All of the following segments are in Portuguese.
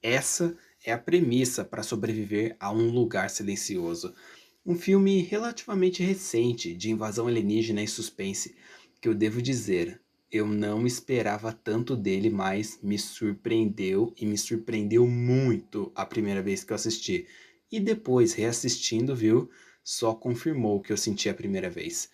Essa é a premissa para sobreviver a Um Lugar Silencioso. Um filme relativamente recente de invasão alienígena e suspense, que eu devo dizer, eu não esperava tanto dele, mas me surpreendeu e me surpreendeu muito a primeira vez que eu assisti. E depois, reassistindo, viu, só confirmou o que eu senti a primeira vez.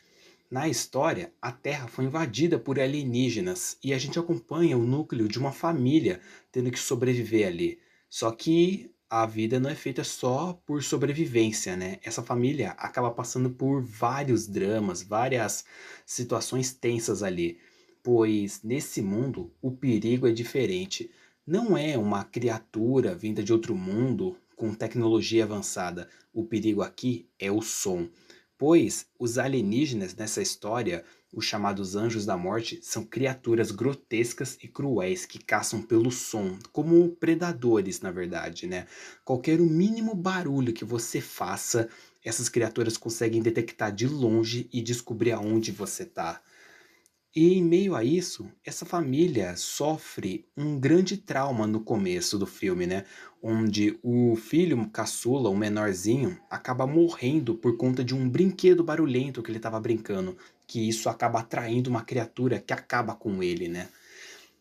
Na história, a Terra foi invadida por alienígenas e a gente acompanha o núcleo de uma família tendo que sobreviver ali. Só que a vida não é feita só por sobrevivência, né? Essa família acaba passando por vários dramas, várias situações tensas ali, pois nesse mundo o perigo é diferente. Não é uma criatura vinda de outro mundo com tecnologia avançada. O perigo aqui é o som. Pois os alienígenas nessa história, os chamados Anjos da Morte, são criaturas grotescas e cruéis que caçam pelo som, como predadores, na verdade, né? Qualquer o mínimo barulho que você faça, essas criaturas conseguem detectar de longe e descobrir aonde você está. E em meio a isso, essa família sofre um grande trauma no começo do filme, né? Onde o filho caçula, o menorzinho, acaba morrendo por conta de um brinquedo barulhento que ele estava brincando. Que isso acaba atraindo uma criatura que acaba com ele, né?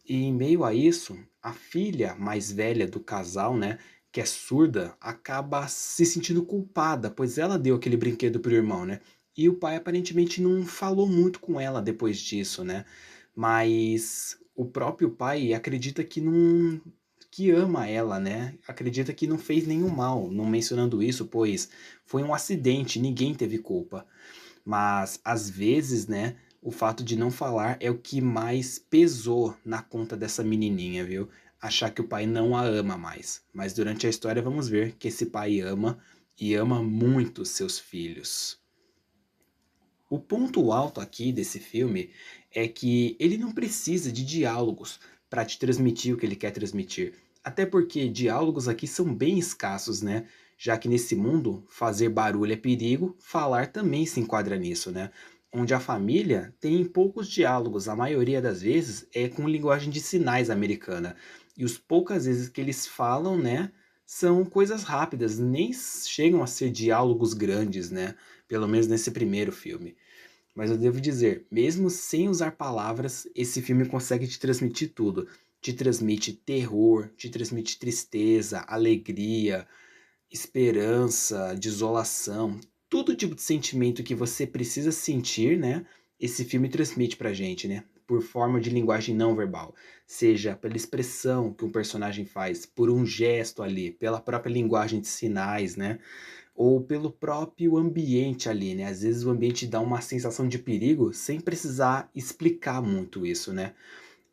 E em meio a isso, a filha mais velha do casal, né, que é surda, acaba se sentindo culpada, pois ela deu aquele brinquedo pro irmão, né? E o pai aparentemente não falou muito com ela depois disso, né? Mas o próprio pai acredita que não que ama ela, né? Acredita que não fez nenhum mal, não mencionando isso, pois foi um acidente, ninguém teve culpa. Mas às vezes, né, o fato de não falar é o que mais pesou na conta dessa menininha, viu? Achar que o pai não a ama mais. Mas durante a história vamos ver que esse pai ama e ama muito seus filhos. O ponto alto aqui desse filme é que ele não precisa de diálogos para te transmitir o que ele quer transmitir. Até porque diálogos aqui são bem escassos, né? Já que nesse mundo, fazer barulho é perigo, falar também se enquadra nisso, né? Onde a família tem poucos diálogos, a maioria das vezes é com linguagem de sinais americana. E os poucas vezes que eles falam, né, são coisas rápidas, nem chegam a ser diálogos grandes, né? Pelo menos nesse primeiro filme. Mas eu devo dizer, mesmo sem usar palavras, esse filme consegue te transmitir tudo. Te transmite terror, te transmite tristeza, alegria, esperança, desolação, todo tipo de sentimento que você precisa sentir, né? Esse filme transmite pra gente, né? Por forma de linguagem não verbal, seja pela expressão que um personagem faz, por um gesto ali, pela própria linguagem de sinais, né? Ou pelo próprio ambiente ali, né? Às vezes o ambiente dá uma sensação de perigo sem precisar explicar muito isso, né?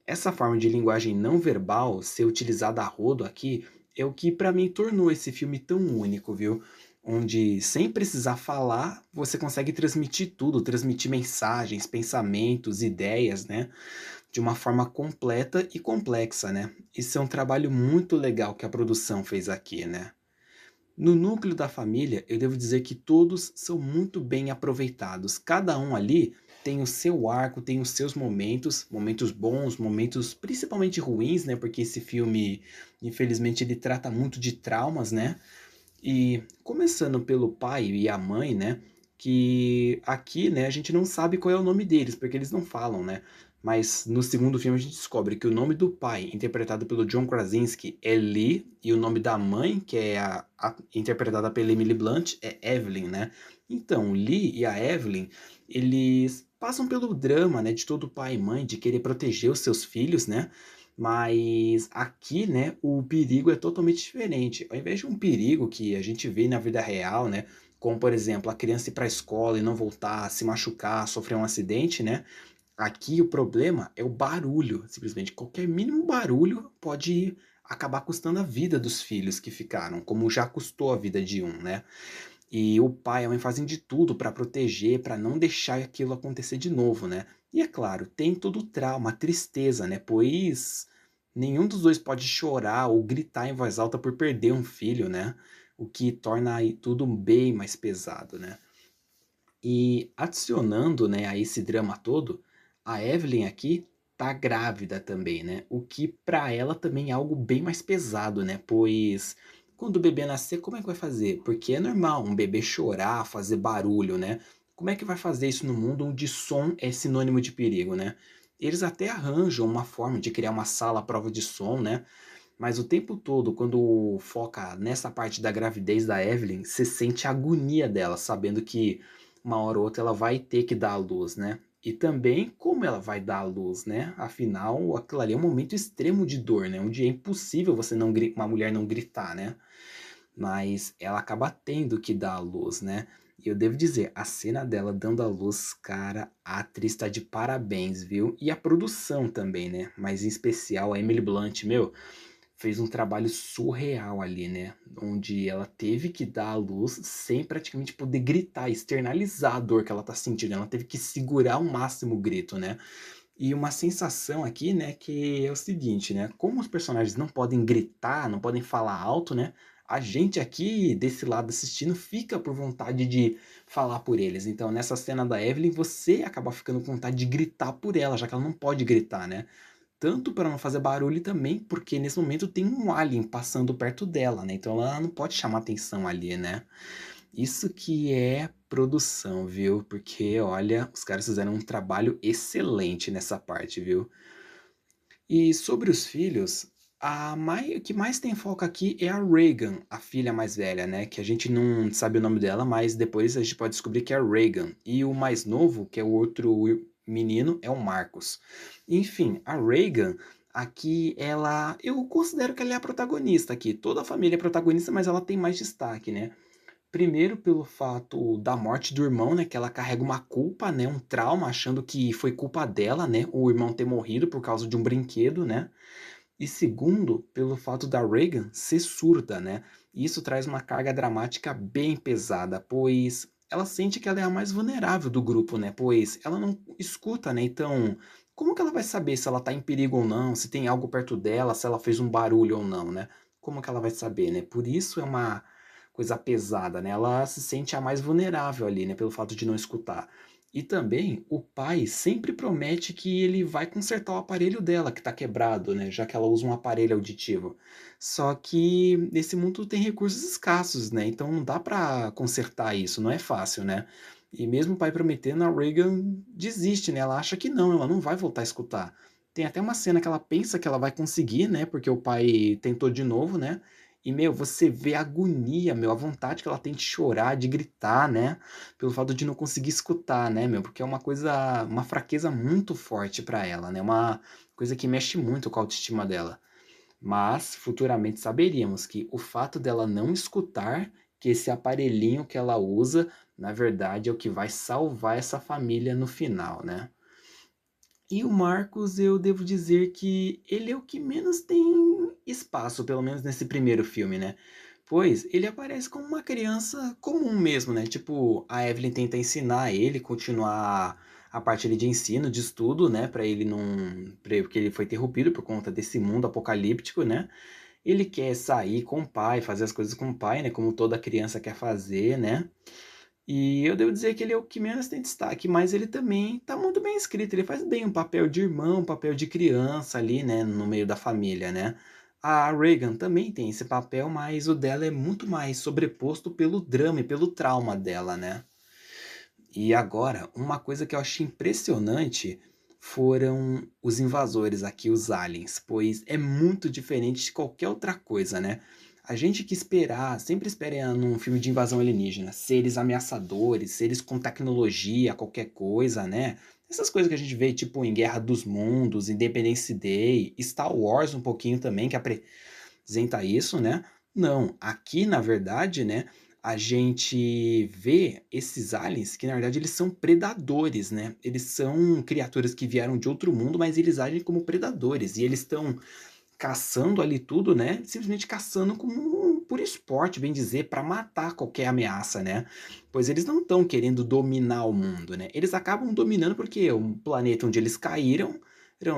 Essa forma de linguagem não verbal ser utilizada a rodo aqui é o que para mim tornou esse filme tão único, viu? Onde sem precisar falar, você consegue transmitir tudo, transmitir mensagens, pensamentos, ideias, né? De uma forma completa e complexa, né? Isso é um trabalho muito legal que a produção fez aqui, né? No núcleo da família, eu devo dizer que todos são muito bem aproveitados. Cada um ali tem o seu arco, tem os seus momentos, momentos bons, momentos principalmente ruins, né? Porque esse filme, infelizmente, ele trata muito de traumas, né? E começando pelo pai e a mãe, né? Que aqui, né, a gente não sabe qual é o nome deles, porque eles não falam, né? Mas no segundo filme a gente descobre que o nome do pai, interpretado pelo John Krasinski, é Lee, e o nome da mãe, que é interpretada pela Emily Blunt, é Evelyn, né? Então, Lee e a Evelyn, eles passam pelo drama, né, de todo pai e mãe, de querer proteger os seus filhos, né? Mas aqui, né, o perigo é totalmente diferente. Ao invés de um perigo que a gente vê na vida real, né, como por exemplo, a criança ir para a escola e não voltar, se machucar, sofrer um acidente, né? Aqui o problema é o barulho, simplesmente qualquer mínimo barulho pode acabar custando a vida dos filhos que ficaram, como já custou a vida de um, né? E o pai e a mãe fazem de tudo para proteger, para não deixar aquilo acontecer de novo, né? E é claro, tem todo o trauma, a tristeza, né? Pois nenhum dos dois pode chorar ou gritar em voz alta por perder um filho, né? O que torna aí tudo bem mais pesado, né? E adicionando, né, a esse drama todo, a Evelyn aqui tá grávida também, né, o que pra ela também é algo bem mais pesado, né, pois quando o bebê nascer, como é que vai fazer? Porque é normal um bebê chorar, fazer barulho, né. Como é que vai fazer isso no mundo onde som é sinônimo de perigo, né? Eles até arranjam uma forma de criar uma sala à prova de som, né, mas o tempo todo, quando foca nessa parte da gravidez da Evelyn, você sente a agonia dela, sabendo que uma hora ou outra ela vai ter que dar à luz, né? E também como ela vai dar à luz, né? Afinal, aquilo ali é um momento extremo de dor, né? Onde é impossível você não uma mulher não gritar, né? Mas ela acaba tendo que dar à luz, né? E eu devo dizer, a cena dela dando à luz, cara, a atriz tá de parabéns, viu? E a produção também, né? Mas em especial a Emily Blunt, meu, fez um trabalho surreal ali, né, onde ela teve que dar à luz sem praticamente poder gritar, externalizar a dor que ela tá sentindo, ela teve que segurar ao máximo o grito, né. E uma sensação aqui, né, que é o seguinte, né, como os personagens não podem gritar, não podem falar alto, né, a gente aqui desse lado assistindo fica por vontade de falar por eles. Então nessa cena da Evelyn, você acaba ficando com vontade de gritar por ela, já que ela não pode gritar, né. Tanto para não fazer barulho e também porque nesse momento tem um alien passando perto dela, né, então ela não pode chamar atenção ali, né. Isso que é produção, viu, porque olha, os caras fizeram um trabalho excelente nessa parte, viu. E sobre os filhos, o que mais tem foco aqui é a Reagan, a filha mais velha, né, que a gente não sabe o nome dela, mas depois a gente pode descobrir que é a Reagan. E o mais novo, que é o outro menino, é o Marcos. Enfim, a Reagan, aqui ela eu considero que ela é a protagonista aqui. Toda a família é protagonista, mas ela tem mais destaque, né. Primeiro pelo fato da morte do irmão, né, que ela carrega uma culpa, né, um trauma, achando que foi culpa dela, né, o irmão ter morrido por causa de um brinquedo, né. E segundo, pelo fato da Reagan ser surda, né. Isso traz uma carga dramática bem pesada, pois ela sente que ela é a mais vulnerável do grupo, né, pois ela não escuta, né, então como que ela vai saber se ela tá em perigo ou não, se tem algo perto dela, se ela fez um barulho ou não, né. Como que ela vai saber, né. Por isso é uma coisa pesada, né, ela se sente a mais vulnerável ali, né, pelo fato de não escutar. E também o pai sempre promete que ele vai consertar o aparelho dela que está quebrado, né, já que ela usa um aparelho auditivo. Só que nesse mundo tem recursos escassos, né, então não dá para consertar isso, não é fácil, né. E mesmo o pai prometendo, a Reagan desiste, né, ela acha que não, ela não vai voltar a escutar. Tem até uma cena que ela pensa que ela vai conseguir, né, porque o pai tentou de novo, né, e, meu, você vê a agonia, meu, a vontade que ela tem de chorar, de gritar, né, pelo fato de não conseguir escutar, né, meu, porque é uma fraqueza muito forte pra ela, né, uma coisa que mexe muito com a autoestima dela. Mas, futuramente saberíamos que o fato dela não escutar, que esse aparelhinho que ela usa, na verdade é o que vai salvar essa família no final, né. E o Marcos, eu devo dizer que ele é o que menos tem espaço, pelo menos nesse primeiro filme, né. Pois ele aparece como uma criança comum mesmo, né, tipo, a Evelyn tenta ensinar ele, continuar a parte ali de ensino, de estudo, né, pra ele não porque ele foi interrompido por conta desse mundo apocalíptico, né. Ele quer sair com o pai, fazer as coisas com o pai, né, como toda criança quer fazer, né. E eu devo dizer que ele é o que menos tem destaque, mas ele também tá muito bem escrito, ele faz bem um papel de irmão, um papel de criança ali, né, no meio da família, né. A Reagan também tem esse papel, mas o dela é muito mais sobreposto pelo drama e pelo trauma dela, né. E agora, uma coisa que eu achei impressionante foram os invasores aqui, os aliens, pois é muito diferente de qualquer outra coisa, né. A gente que esperar sempre espera num filme de invasão alienígena, seres ameaçadores, seres com tecnologia, qualquer coisa, né. Essas coisas que a gente vê, tipo, em Guerra dos Mundos, Independence Day, Star Wars um pouquinho também, que apresenta isso, né. Não, aqui na verdade, né, a gente vê esses aliens que na verdade eles são predadores, né. Eles são criaturas que vieram de outro mundo, mas eles agem como predadores e eles estão caçando ali tudo, né, simplesmente caçando como por esporte, bem dizer, para matar qualquer ameaça, né. Pois eles não estão querendo dominar o mundo, né, eles acabam dominando porque é um planeta onde eles caíram,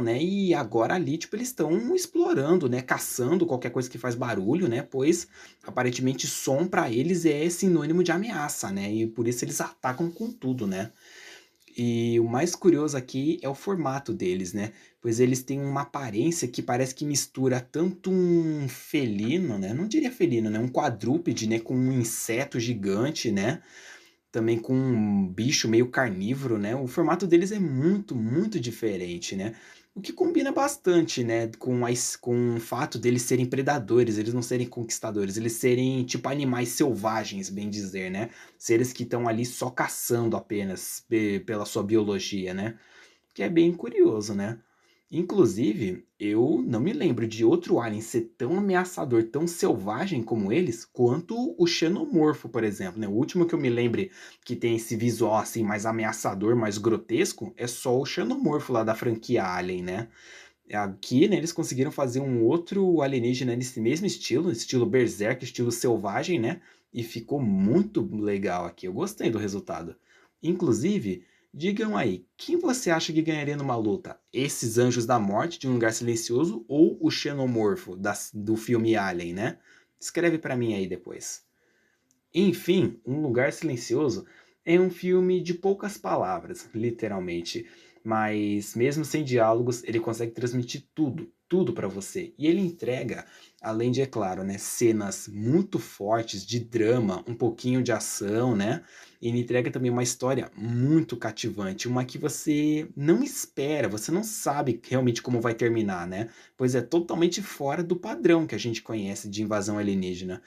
né, e agora ali, tipo, eles estão explorando, né, caçando qualquer coisa que faz barulho, né, pois aparentemente som para eles é sinônimo de ameaça, né, e por isso eles atacam com tudo, né. E o mais curioso aqui é o formato deles, né? Pois eles têm uma aparência que parece que mistura tanto um felino, né? Não diria felino, né? Um quadrúpede, né? Com um inseto gigante, né? Também com um bicho meio carnívoro, né? O formato deles é muito, muito diferente, né? O que combina bastante, né, com o fato deles serem predadores, eles não serem conquistadores, eles serem tipo animais selvagens, bem dizer, né? Seres que estão ali só caçando apenas pela sua biologia, né? Que é bem curioso, né? Inclusive, eu não me lembro de outro alien ser tão ameaçador, tão selvagem como eles, quanto o xenomorfo, por exemplo, né? O último que eu me lembre que tem esse visual assim mais ameaçador, mais grotesco, é só o xenomorfo lá da franquia Alien, né? Aqui, né, eles conseguiram fazer um outro alienígena nesse mesmo estilo, estilo berserk, estilo selvagem, né? E ficou muito legal aqui. Eu gostei do resultado. Inclusive, digam aí, quem você acha que ganharia numa luta? Esses anjos da morte de um lugar silencioso ou o xenomorfo do filme Alien, né? Escreve pra mim aí depois. Enfim, Um Lugar Silencioso é um filme de poucas palavras, literalmente, mas mesmo sem diálogos, ele consegue transmitir tudo, tudo para você. E ele entrega, além de, é claro, né, cenas muito fortes de drama, um pouquinho de ação, né? Ele entrega também uma história muito cativante, uma que você não espera, você não sabe realmente como vai terminar, né? Pois é totalmente fora do padrão que a gente conhece de invasão alienígena.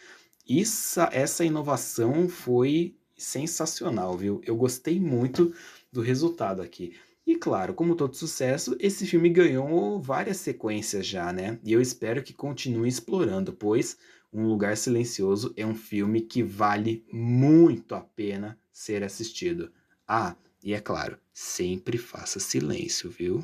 Essa inovação foi sensacional, viu? Eu gostei muito do resultado aqui. E claro, como todo sucesso, esse filme ganhou várias sequências já, né? E eu espero que continue explorando, pois Um Lugar Silencioso é um filme que vale muito a pena ser assistido. Ah, e é claro, sempre faça silêncio, viu?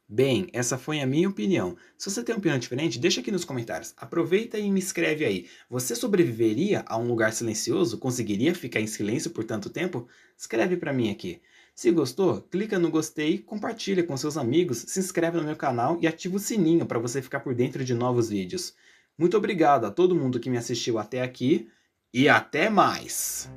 Bem, essa foi a minha opinião. Se você tem uma opinião diferente, deixa aqui nos comentários. Aproveita e me escreve aí. Você sobreviveria a um lugar silencioso? Conseguiria ficar em silêncio por tanto tempo? Escreve pra mim aqui. Se gostou, clica no gostei, compartilha com seus amigos, se inscreve no meu canal e ativa o sininho para você ficar por dentro de novos vídeos. Muito obrigado a todo mundo que me assistiu até aqui e até mais!